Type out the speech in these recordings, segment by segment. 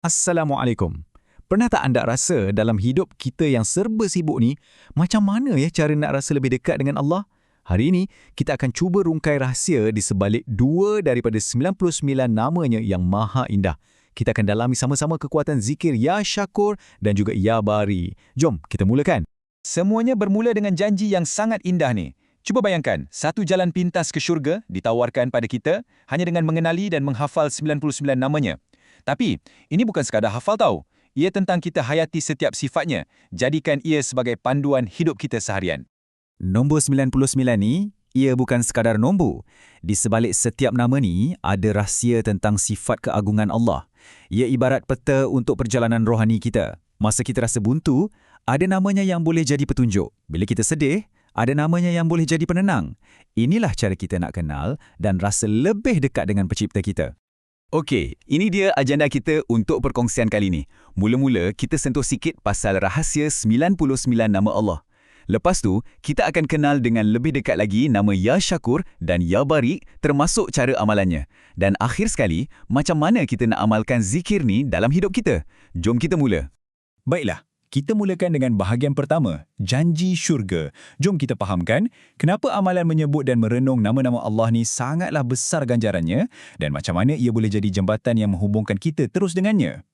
Assalamualaikum. Pernah tak anda rasa dalam hidup kita yang serba sibuk ni, macam mana ya cara nak rasa lebih dekat dengan Allah? Hari ini, kita akan cuba rungkai rahsia di sebalik dua daripada 99 namanya yang maha indah. Kita akan dalami sama-sama kekuatan zikir Ya Syakur dan juga Ya Bari. Jom, kita mulakan. Semuanya bermula dengan janji yang sangat indah ni. Cuba bayangkan, satu jalan pintas ke syurga ditawarkan pada kita hanya dengan mengenali dan menghafal 99 namanya. Tapi, ini bukan sekadar hafal tau. Ia tentang kita hayati setiap sifatnya, jadikan ia sebagai panduan hidup kita seharian. Nombor 99 ni, ia bukan sekadar nombor. Di sebalik setiap nama ni, ada rahsia tentang sifat keagungan Allah. Ia ibarat peta untuk perjalanan rohani kita. Masa kita rasa buntu, ada namanya yang boleh jadi petunjuk. Bila kita sedih, ada namanya yang boleh jadi penenang. Inilah cara kita nak kenal dan rasa lebih dekat dengan pencipta kita. Okey, ini dia agenda kita untuk perkongsian kali ni. Mula-mula, kita sentuh sikit pasal rahsia 99 nama Allah. Lepas tu, kita akan kenal dengan lebih dekat lagi nama Ya Syakur dan Ya Bari termasuk cara amalannya. Dan akhir sekali, macam mana kita nak amalkan zikir ni dalam hidup kita. Jom kita mula. Baiklah, kita mulakan dengan bahagian pertama, janji syurga. Jom kita fahamkan kenapa amalan menyebut dan merenung nama-nama Allah ni sangatlah besar ganjarannya dan macam mana ia boleh jadi jambatan yang menghubungkan kita terus dengannya.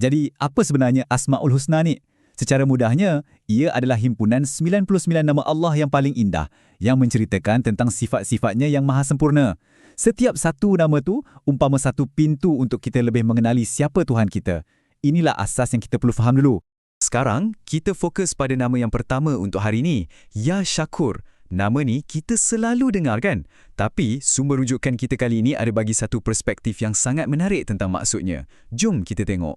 Jadi, apa sebenarnya Asmaul Husna ni? Secara mudahnya, ia adalah himpunan 99 nama Allah yang paling indah yang menceritakan tentang sifat-sifatnya yang maha sempurna. Setiap satu nama tu umpama satu pintu untuk kita lebih mengenali siapa Tuhan kita. Inilah asas yang kita perlu faham dulu. Sekarang, kita fokus pada nama yang pertama untuk hari ini, Ya Syakur. Nama ni kita selalu dengar kan? Tapi sumber rujukan kita kali ini ada bagi satu perspektif yang sangat menarik tentang maksudnya. Jom kita tengok.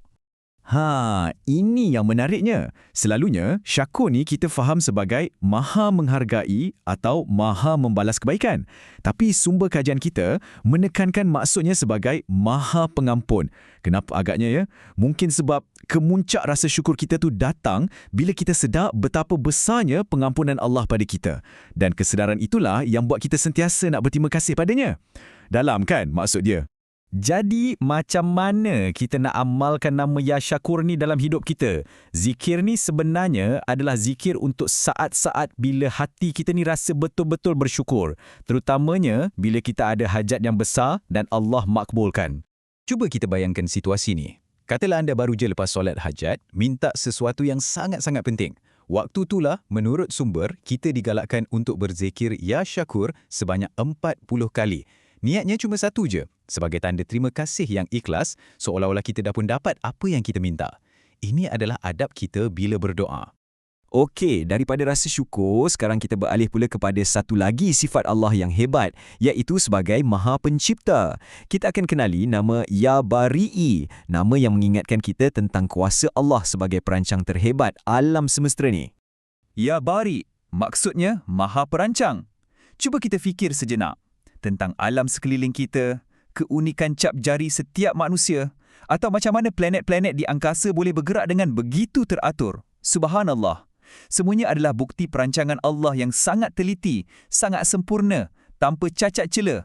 Ini yang menariknya. Selalunya, Syakur ni kita faham sebagai maha menghargai atau maha membalas kebaikan. Tapi sumber kajian kita menekankan maksudnya sebagai maha pengampun. Kenapa agaknya ya? Mungkin sebab kemuncak rasa syukur kita tu datang bila kita sedar betapa besarnya pengampunan Allah pada kita. Dan kesedaran itulah yang buat kita sentiasa nak berterima kasih padanya. Dalam kan maksud dia? Jadi, macam mana kita nak amalkan nama Ya Syakur ni dalam hidup kita? Zikir ni sebenarnya adalah zikir untuk saat-saat bila hati kita ni rasa betul-betul bersyukur. Terutamanya bila kita ada hajat yang besar dan Allah makbulkan. Cuba kita bayangkan situasi ni. Katalah anda baru je lepas solat hajat, minta sesuatu yang sangat-sangat penting. Waktu itulah, menurut sumber, kita digalakkan untuk berzikir Ya Syakur sebanyak 40 kali. Niatnya cuma satu je, sebagai tanda terima kasih yang ikhlas, seolah-olah kita dah pun dapat apa yang kita minta. Ini adalah adab kita bila berdoa. Okey, daripada rasa syukur, sekarang kita beralih pula kepada satu lagi sifat Allah yang hebat, iaitu sebagai Maha Pencipta. Kita akan kenali nama Ya Bari'i, nama yang mengingatkan kita tentang kuasa Allah sebagai perancang terhebat alam semesta ni. Ya Bari, maksudnya Maha Perancang. Cuba kita fikir sejenak tentang alam sekeliling kita, keunikan cap jari setiap manusia, atau macam mana planet-planet di angkasa boleh bergerak dengan begitu teratur. Subhanallah. Semuanya adalah bukti perancangan Allah yang sangat teliti, sangat sempurna, tanpa cacat cela.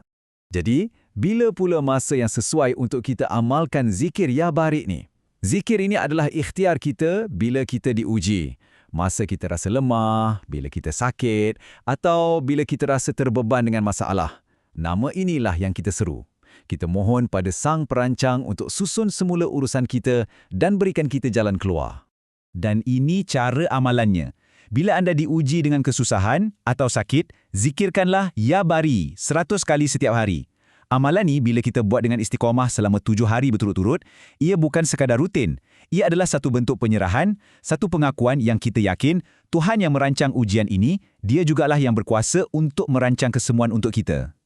Jadi, bila pula masa yang sesuai untuk kita amalkan zikir Ya Bari ni? Zikir ini adalah ikhtiar kita bila kita diuji. Masa kita rasa lemah, bila kita sakit, atau bila kita rasa terbeban dengan masalah. Nama inilah yang kita seru. Kita mohon pada Sang Perancang untuk susun semula urusan kita dan berikan kita jalan keluar. Dan ini cara amalannya. Bila anda diuji dengan kesusahan atau sakit, zikirkanlah Ya Bari 100 kali setiap hari. Amalan ni bila kita buat dengan istiqamah selama 7 hari berturut-turut, ia bukan sekadar rutin. Ia adalah satu bentuk penyerahan, satu pengakuan yang kita yakin Tuhan yang merancang ujian ini, dia jugalah yang berkuasa untuk merancang kesemuan untuk kita.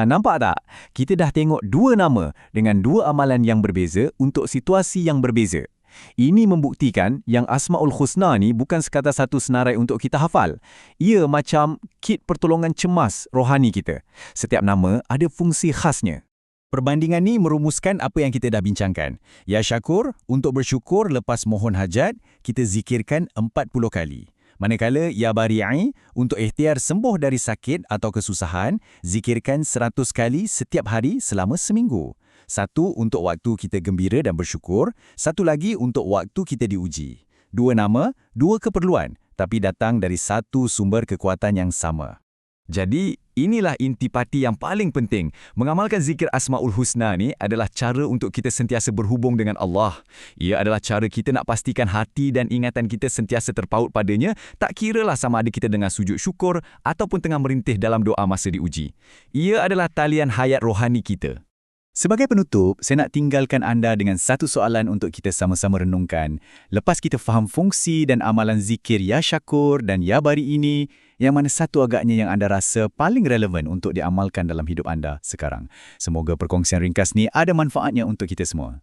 Nampak tak? Kita dah tengok dua nama dengan dua amalan yang berbeza untuk situasi yang berbeza. Ini membuktikan yang Asmaul Husna ni bukan sekadar satu senarai untuk kita hafal. Ia macam kit pertolongan cemas rohani kita. Setiap nama ada fungsi khasnya. Perbandingan ni merumuskan apa yang kita dah bincangkan. Ya Syakur, untuk bersyukur lepas mohon hajat, kita zikirkan 40 kali. Manakala Ya Bari'i, untuk ikhtiar sembuh dari sakit atau kesusahan, zikirkan 100 kali setiap hari selama seminggu. Satu untuk waktu kita gembira dan bersyukur, satu lagi untuk waktu kita diuji. Dua nama, dua keperluan, tapi datang dari satu sumber kekuatan yang sama. Jadi, inilah intipati yang paling penting. Mengamalkan zikir Asmaul Husna ni adalah cara untuk kita sentiasa berhubung dengan Allah. Ia adalah cara kita nak pastikan hati dan ingatan kita sentiasa terpaut padanya, tak kiralah sama ada kita dengan sujud syukur ataupun tengah merintih dalam doa masa diuji. Ia adalah talian hayat rohani kita. Sebagai penutup, saya nak tinggalkan anda dengan satu soalan untuk kita sama-sama renungkan. Lepas kita faham fungsi dan amalan zikir Ya Syakur dan Ya Bari ini, yang mana satu agaknya yang anda rasa paling relevan untuk diamalkan dalam hidup anda sekarang? Semoga perkongsian ringkas ni ada manfaatnya untuk kita semua.